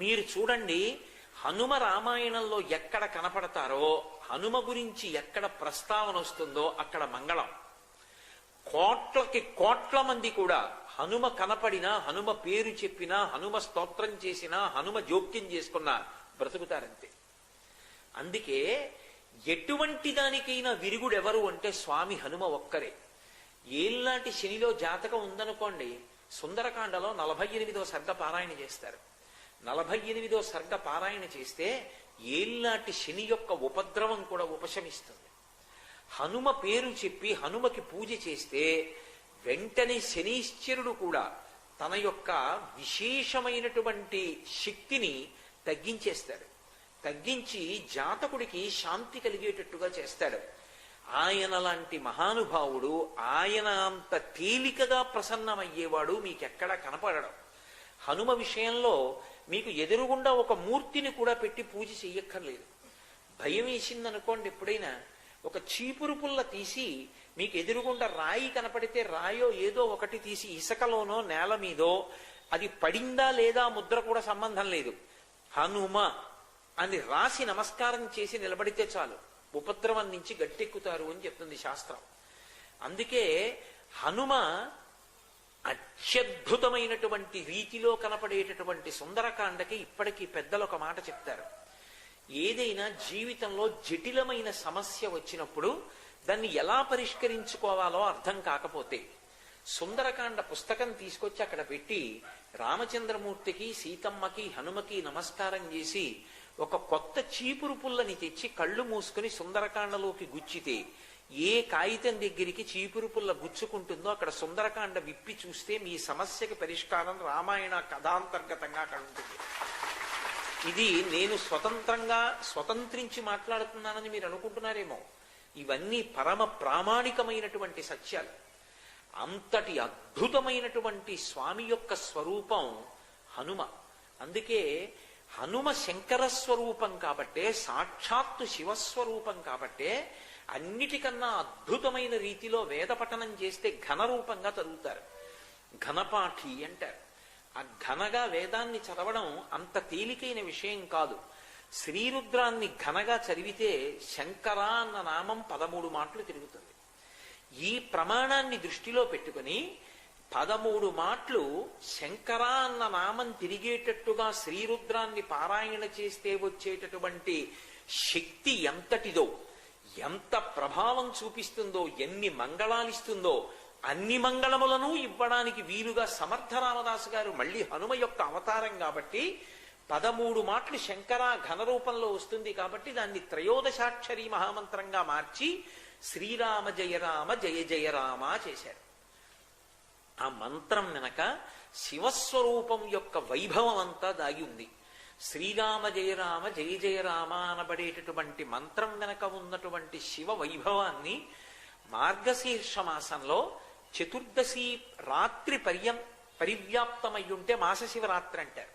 మీరు చూడండి, హనుమ రామాయణంలో ఎక్కడ కనపడతారో, హనుమ గురించి ఎక్కడ ప్రస్తావన వస్తుందో అక్కడ మంగళం. కోట్లకి కోట్ల మంది కూడా హనుమ కనపడినా, హనుమ పేరు చెప్పినా, హనుమ స్తోత్రం చేసినా, హనుమ జోక్యం చేసుకున్నా బ్రతుకుతారంతే. అందుకే ఎటువంటి దానికైనా విరుగుడెవరు అంటే స్వామి హనుమ ఒక్కరే. ఏళ్ళనాటి శనిలో జాతకం ఉందనుకోండి, సుందరకాండలో 48వ సర్గ పారాయణ చేస్తారు. 48వ సర్గ పారాయణ చేస్తే ఏళ్ళనాటి శని యొక్క ఉపద్రవం కూడా ఉపశమిస్తుంది. హనుమ పేరు చెప్పి హనుమకి పూజ చేస్తే వెంటనే శనీశ్వరుడు కూడా తన యొక్క విశేషమైనటువంటి శక్తిని తగ్గించేస్తాడు. తగ్గించి జాతకుడికి శాంతి కలిగేటట్టుగా చేస్తాడు. ఆయన లాంటి మహానుభావుడు, ఆయన అంత తేలికగా ప్రసన్నమయ్యేవాడు మీకెక్కడా కనపడడం. హనుమ విషయంలో మీకు ఎదురుగుండా ఒక మూర్తిని కూడా పెట్టి పూజ చెయ్యక్కర్లేదు. భయం వేసిందనుకోండి, ఎప్పుడైనా ఒక చీపురు పుల్ల తీసి మీకు ఎదురుగుండా రాయి కనపడితే రాయో ఏదో ఒకటి తీసి ఇసుకలోనో నేల మీదో, అది పడిందా లేదా ముద్ర కూడా సంబంధం లేదు, హనుమ అని రాసి నమస్కారం చేసి నిలబడితే చాలు, ఉపద్రవం నుంచి గట్టెక్కుతారు అని చెప్తుంది శాస్త్రం. అందుకే హనుమ అత్యద్భుతమైనటువంటి రీతిలో కనపడేటటువంటి సుందరకాండకి ఇప్పటికీ పెద్దలు ఒక మాట చెప్తారు. ఏదైనా జీవితంలో జటిలమైన సమస్య వచ్చినప్పుడు దాన్ని ఎలా పరిష్కరించుకోవాలో అర్థం కాకపోతే సుందరకాండ పుస్తకం తీసుకొచ్చి అక్కడ పెట్టి రామచంద్రమూర్తికి, సీతమ్మకి, హనుమకి నమస్కారం చేసి ఒక కొత్త చీపురు పుల్లని తెచ్చి కళ్ళు మూసుకుని సుందరకాండలోకి గుచ్చితే ఏ కాగితం దగ్గరికి చీపురు పుల్ల గుచ్చుకుంటుందో అక్కడ సుందరకాండ విప్పి చూస్తే మీ సమస్యకి పరిష్కారం రామాయణ కథాంతర్గతంగా అక్కడ ఉంటుంది. ఇది నేను స్వతంత్రించి మాట్లాడుతున్నానని మీరు అనుకుంటున్నారేమో. ఇవన్నీ పరమ ప్రామాణికమైనటువంటి సత్యాలు. అంతటి అద్భుతమైనటువంటి స్వామి యొక్క స్వరూపం హనుమ. అందుకే హనుమ శంకర స్వరూపం కాబట్టే, సాక్షాత్తు శివస్వరూపం కాబట్టే అన్నిటికన్నా అద్భుతమైన రీతిలో వేద పఠనం చేస్తే ఘనరూపంగా చదువుతారు. ఘనపాఠి అంటారు. ఆ ఘనగా వేదాన్ని చదవడం అంత తేలికైన విషయం కాదు. శ్రీరుద్రాన్ని ఘనగా చదివితే శంకర అన్న నామం 13 మాటలు తిరుగుతుంది. ఈ ప్రమాణాన్ని దృష్టిలో పెట్టుకుని 13 మాటలు శంకర అన్న నామం తిరిగేటట్టుగా శ్రీరుద్రాన్ని పారాయణ చేస్తే వచ్చేటటువంటి శక్తి ఎంతటిదో, ఎంత ప్రభావం చూపిస్తుందో, ఎన్ని మంగళాలిస్తుందో, అన్ని మంగళములను ఇవ్వడానికి వీలుగా సమర్థ రామదాసు గారు మళ్ళీ హనుమ యొక్క అవతారం కాబట్టి 13 మాటలు శంకర ఘనరూపంలో వస్తుంది కాబట్టి దాన్ని త్రయోదశాక్షరి మహామంత్రంగా మార్చి శ్రీరామ జయ రామ జయ జయ రామ చేశారు. ఆ మంత్రం వెనక శివస్వరూపం యొక్క వైభవం అంతా దాగి ఉంది. శ్రీరామ జయ రామ జయ జయ రామ అనబడేటటువంటి మంత్రం వెనక ఉన్నటువంటి శివ వైభవాన్ని మార్గశీర్ష మాసంలో చతుర్దశి రాత్రి పరివ్యాప్తమై ఉంటే మాసశివరాత్రి అంటారు.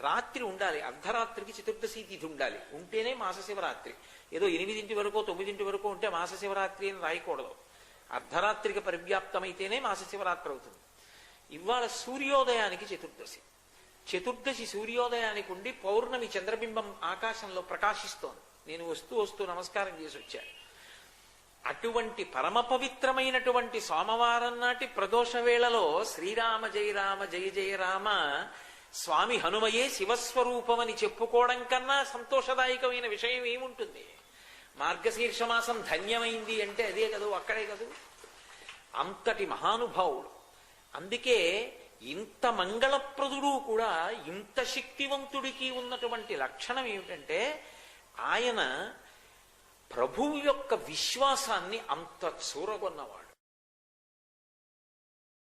రాత్రి ఉండాలి, అర్ధరాత్రికి చతుర్దశి తిథి ఉండాలి, ఉంటేనే మాసశివరాత్రి. ఏదో 8 వరకు 9 వరకు ఉంటే మాసశివరాత్రి అని రాయకూడదు. అర్ధరాత్రికి పరివ్యాప్తమైతేనే మాసశివరాత్రి అవుతుంది. ఇవాళ సూర్యోదయానికి చతుర్దశి. చతుర్దశి సూర్యోదయానికి ఉండి పౌర్ణమి చంద్రబింబం ఆకాశంలో ప్రకాశిస్తోంది. నేను వస్తూ నమస్కారం చేసి వచ్చాను. అటువంటి పరమ పవిత్రమైనటువంటి సోమవారం నాటి ప్రదోష వేళలో శ్రీరామ జయ రామ జయ జయ రామ స్వామి హనుమయే శివస్వరూపమని చెప్పుకోవడం కన్నా సంతోషదాయకమైన విషయం ఏముంటుంది? మార్గశీర్ష మాసం ధన్యమైంది అంటే అదే కదూ, అక్కడే కదూ. అంతటి మహానుభావుడు. అందుకే ఇంత మంగళప్రదుడు కూడా ఇంత శక్తివంతుడికి ఉన్నటువంటి లక్షణం ఏమిటంటే ఆయన ప్రభువు యొక్క విశ్వాసాన్ని అంత చూరగొన్నవాడు.